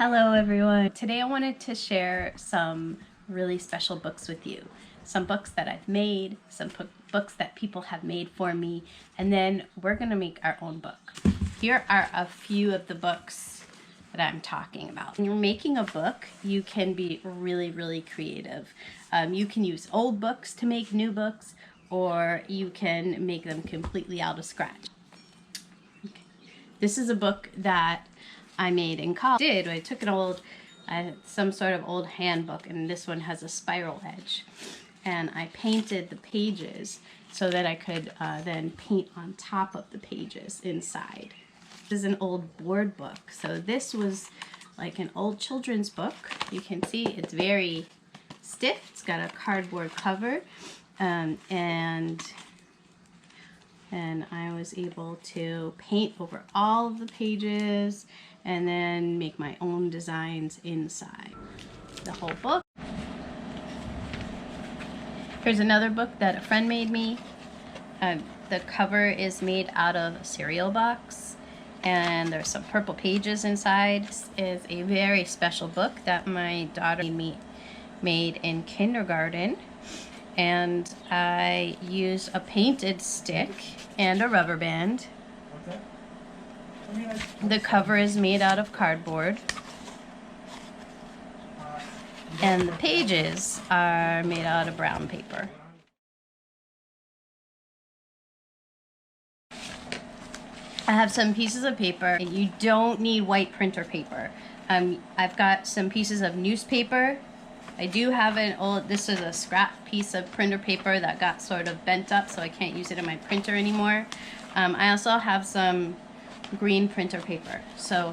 Hello everyone. Today I wanted to share some really special books with you. Some books that I've made, some books that people have made for me, and then we're going to make our own book. Here are a few of the books that I'm talking about. When you're making a book, you can be really creative. You can use old books to make new books, or you can make them completely out of scratch. Okay. This is a book that I made in college. I took some sort of old handbook, and this one has a spiral edge, and I painted the pages so that I could then paint on top of the pages inside. This is an old board book, so this was like an old children's book. You can see it's very stiff. It's got a cardboard cover, and I was able to paint over all of the pages and then make my own designs inside the whole book. Here's another book that a friend made me. The cover is made out of a cereal box, and there's some purple pages inside. This is a very special book that my daughter made in kindergarten, and I used a painted stick and a rubber band. The cover is made out of cardboard, and the pages are made out of brown paper. I have some pieces of paper, and you don't need white printer paper. I've got some pieces of newspaper. I do have this is a scrap piece of printer paper that got sort of bent up, so I can't use it in my printer anymore. I also have some green printer paper. So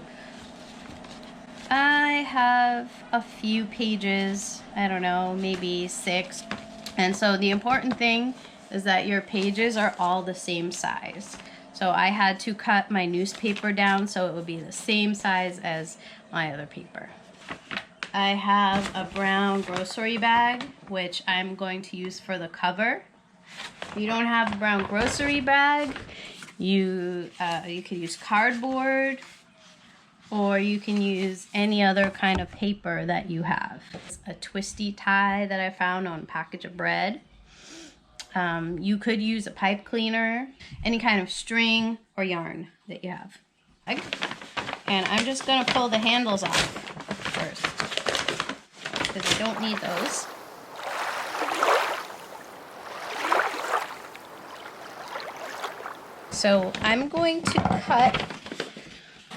I have a few pages, I don't know, maybe 6. And so the important thing is that your pages are all the same size. So I had to cut my newspaper down so it would be the same size as my other paper. I have a brown grocery bag, which I'm going to use for the cover. If you don't have a brown grocery bag, you can use cardboard, or you can use any other kind of paper that you have. It's a twisty tie that I found on a package of bread. You could use a pipe cleaner, any kind of string or yarn that you have. And I'm just going to pull the handles off first, because I don't need those. So I'm going to cut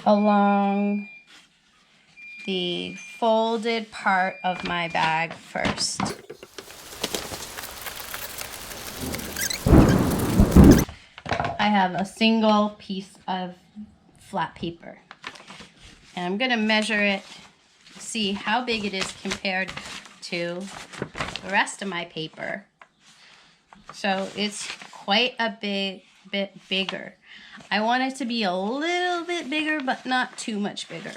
along the folded part of my bag first. I have a single piece of flat paper, and I'm going to measure it, see how big it is compared to the rest of my paper. So it's quite a bit bigger. I want it to be a little bit bigger, but not too much bigger.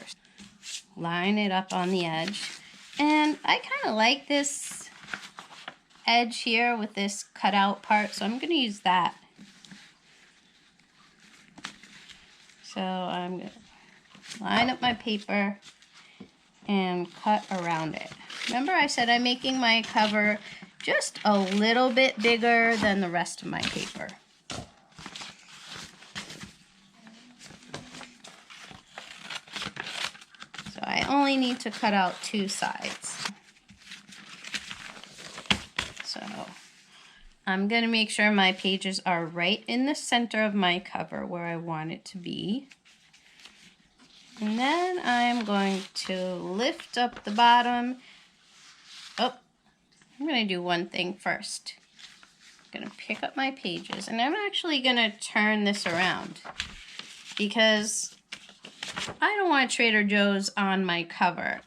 Line it up on the edge, and I kind of like this edge here with this cutout part, so I'm going to use that. So I'm going to line up my paper and cut around it. Remember I said I'm making my cover just a little bit bigger than the rest of my paper. So I only need to cut out 2 sides. So I'm going to make sure my pages are right in the center of my cover where I want it to be. And then I'm going to lift up the bottom. Oh, I'm going to do one thing first. I'm going to pick up my pages, and I'm actually going to turn this around because I don't want Trader Joe's on my cover.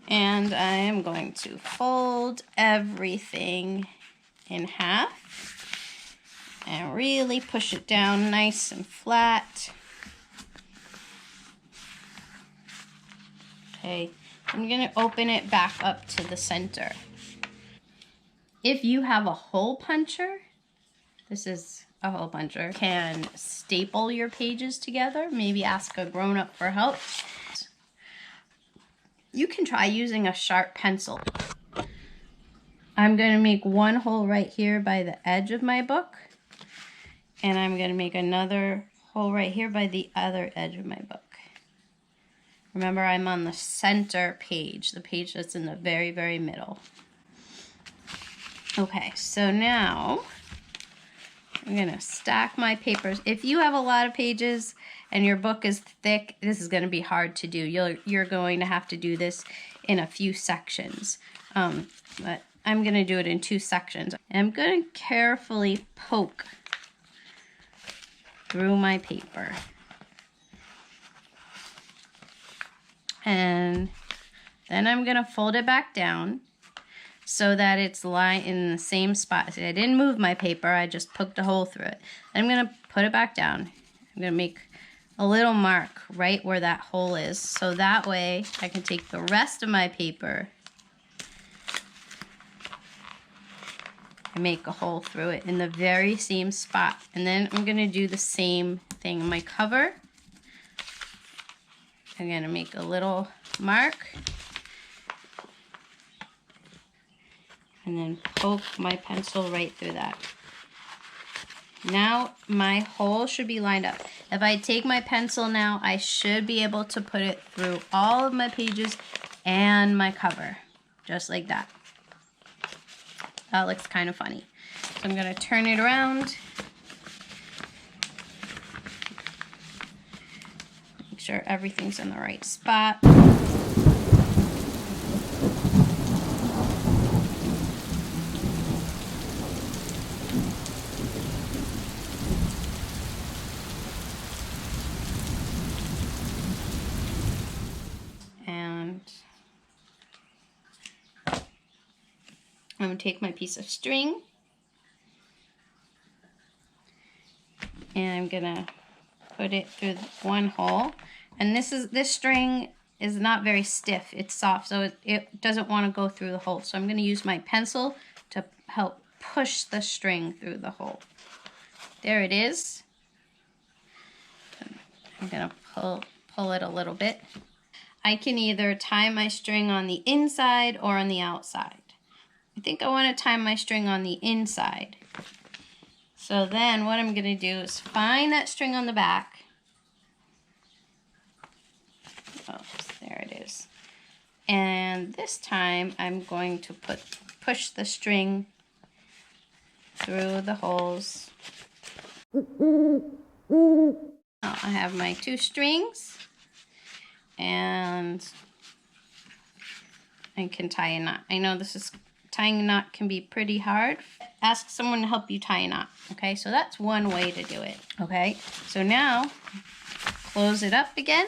And I am going to fold everything in half and really push it down nice and flat. Okay, I'm going to open it back up to the center. If you have a hole puncher, this is a hole puncher, can staple your pages together. Maybe ask a grown-up for help. You can try using a sharp pencil. I'm going to make one hole right here by the edge of my book. And I'm going to make another hole right here by the other edge of my book. Remember, I'm on the center page, the page that's in the very, very middle. Okay, so now I'm going to stack my papers. If you have a lot of pages and your book is thick, this is going to be hard to do. You're going to have to do this in a few sections. But I'm going to do it in 2 sections. And I'm going to carefully poke through my paper. And then I'm going to fold it back down so that it's lying in the same spot. See, I didn't move my paper, I just poked a hole through it. I'm going to put it back down. I'm going to make a little mark right where that hole is, so that way I can take the rest of my paper and make a hole through it in the very same spot. And then I'm going to do the same thing on my cover. I'm going to make a little mark and then poke my pencil right through that. Now my hole should be lined up. If I take my pencil now, I should be able to put it through all of my pages and my cover, just like that. That looks kind of funny. So I'm going to turn it around. Make sure everything's in the right spot. And I'm going to take my piece of string and I'm going to put it through one hole. And this string is not very stiff, it's soft, so it doesn't want to go through the hole. So I'm going to use my pencil to help push the string through the hole. There it is. I'm going to pull it a little bit. I can either tie my string on the inside or on the outside. I think I want to tie my string on the inside. So then what I'm going to do is find that string on the back. Oops, there it is. And this time I'm going to push the string through the holes. Now I have my 2 strings and I can tie a knot. I know tying a knot can be pretty hard. Ask someone to help you tie a knot, okay? So that's one way to do it, okay? So now, close it up again,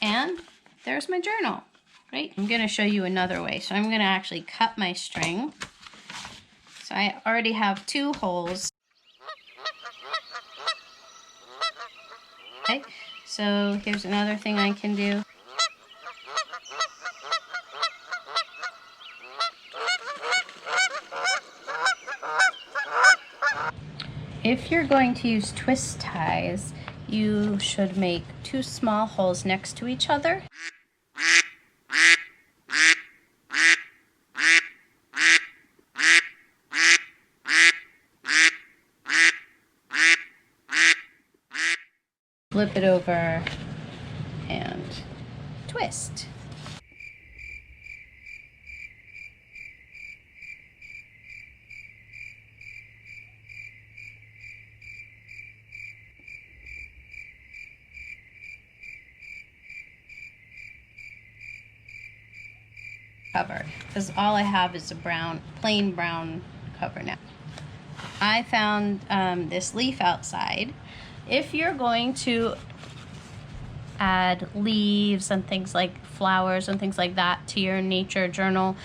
and there's my journal, right? I'm gonna show you another way. So I'm gonna actually cut my string. So I already have 2 holes. Okay, so here's another thing I can do. If you're going to use twist ties, you should make 2 small holes next to each other. Flip it over and twist. Cover, because all I have is a plain brown cover now. I found this leaf outside. If you're going to add leaves and things like flowers and things like that to your nature journal,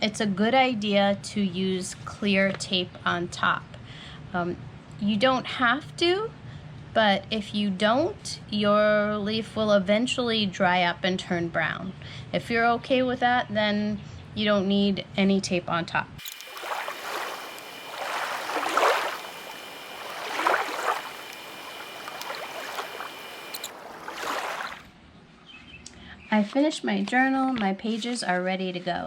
it's a good idea to use clear tape on top. You don't have to, but if you don't, your leaf will eventually dry up and turn brown. If you're okay with that, then you don't need any tape on top. I finished my journal. My pages are ready to go.